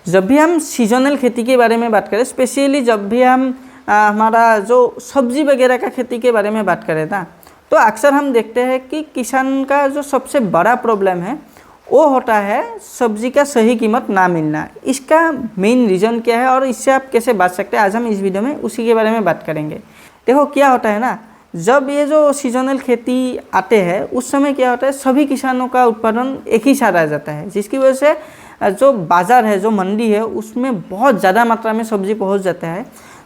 जब भी हम सीजनल खेती के बारे में बात करें, स्पेशली जब भी हम हमारा जो सब्जी वगैरह का खेती के बारे में बात करें ना, तो अक्सर हम देखते हैं कि किसान का जो सबसे बड़ा प्रॉब्लम है वो होता है सब्जी का सही कीमत ना मिलना। इसका मेन रीज़न क्या है और इससे आप कैसे बच सकते हैं, आज हम इस वीडियो में उसी के बारे में बात करेंगे। देखो क्या होता है ना, जब ये जो सीजनल खेती आते हैं उस समय क्या होता है, सभी किसानों का उत्पादन एक ही साथ आ जाता है, जिसकी वजह से जो बाज़ार है, जो मंडी है, उसमें बहुत ज़्यादा मात्रा में सब्जी पहुंच जाता है,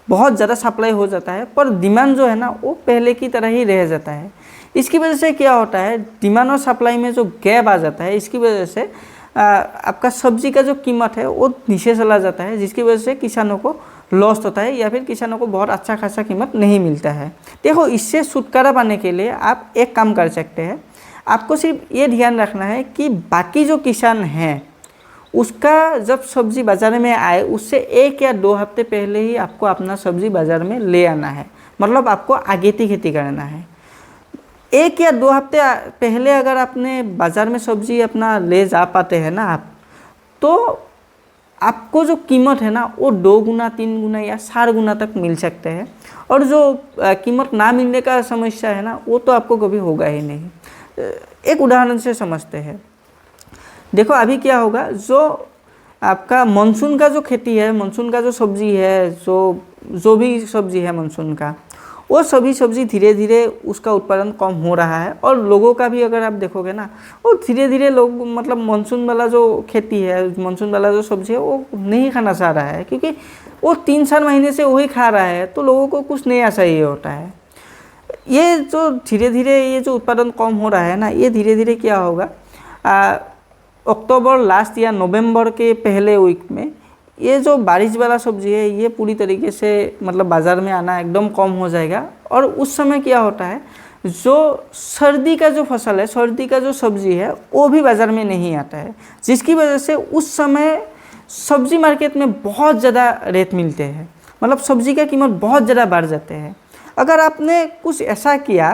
बहुत ज़्यादा सप्लाई हो जाता है, पर डिमांड जो है ना वो पहले की तरह ही रह जाता है। इसकी वजह से क्या होता है, डिमांड और सप्लाई में जो गैप आ जाता है, इसकी वजह से आपका सब्जी का जो कीमत है वो नीचे चला जाता है, जिसकी वजह से किसानों को लॉस होता है या फिर किसानों को बहुत अच्छा खासा कीमत नहीं मिलता है। देखो इससे छुटकारा पाने के लिए आप एक काम कर सकते हैं, आपको सिर्फ ये ध्यान रखना है कि बाकी जो किसान हैं उसका जब सब्जी बाज़ार में आए उससे 1 या 2 हफ्ते पहले ही आपको अपना सब्जी बाज़ार में ले आना है। मतलब आपको आगेती खेती करना है। 1 या 2 हफ्ते पहले अगर आपने बाज़ार में सब्जी अपना ले जा पाते हैं ना आप, तो आपको जो कीमत है ना वो 2 गुना 3 गुना या 4 गुना तक मिल सकते हैं। और जो कीमत ना मिलने का समस्या है ना वो तो आपको कभी होगा ही नहीं। एक उदाहरण से समझते हैं। देखो अभी क्या होगा, जो आपका मानसून का जो खेती है, मानसून का जो सब्जी है, जो भी सब्जी है मानसून का, वो सभी सब्जी धीरे धीरे उसका उत्पादन कम हो रहा है। और लोगों का भी अगर आप देखोगे ना, वो धीरे धीरे लोग मतलब मानसून वाला जो खेती है, मानसून वाला जो सब्जी है वो नहीं खाना चाह रहा है, क्योंकि वो 3-4 महीने से वही खा रहा है, तो लोगों को कुछ नया चाहिए होता है। ये जो धीरे धीरे ये जो उत्पादन कम हो रहा है ना, ये धीरे धीरे क्या होगा, अक्टूबर लास्ट या नवंबर के पहले वीक में ये जो बारिश वाला सब्जी है ये पूरी तरीके से मतलब बाज़ार में आना एकदम कम हो जाएगा। और उस समय क्या होता है, जो सर्दी का जो फसल है, सर्दी का जो सब्जी है वो भी बाज़ार में नहीं आता है, जिसकी वजह से उस समय सब्जी मार्केट में बहुत ज़्यादा रेट मिलते हैं, मतलब सब्जी का कीमत बहुत ज़्यादा बढ़ जाते हैं। अगर आपने कुछ ऐसा किया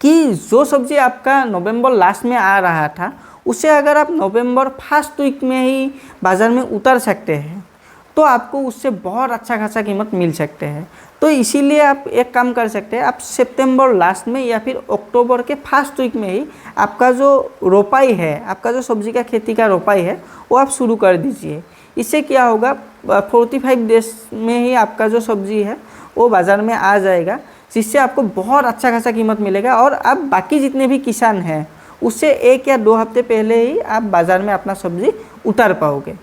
कि जो सब्जी आपका नवंबर लास्ट में आ रहा था उसे अगर आप नवंबर फर्स्ट वीक में ही बाज़ार में उतार सकते हैं, तो आपको उससे बहुत अच्छा खासा कीमत मिल सकते हैं। तो इसीलिए आप एक काम कर सकते हैं, आप सितंबर लास्ट में या फिर अक्टूबर के फर्स्ट वीक में ही आपका जो रोपाई है, आपका जो सब्जी का खेती का रोपाई है वो आप शुरू कर दीजिए। इससे क्या होगा, 45 डेज में ही आपका जो सब्जी है वो बाज़ार में आ जाएगा, जिससे आपको बहुत अच्छा खासा कीमत मिलेगा। और आप बाकी जितने भी किसान हैं उससे 1 या 2 हफ्ते पहले ही आप बाज़ार में अपना सब्जी उतार पाओगे।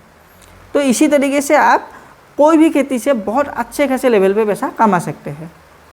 तो इसी तरीके से आप कोई भी खेती से बहुत अच्छे खासे लेवल पे पैसा कमा सकते हैं।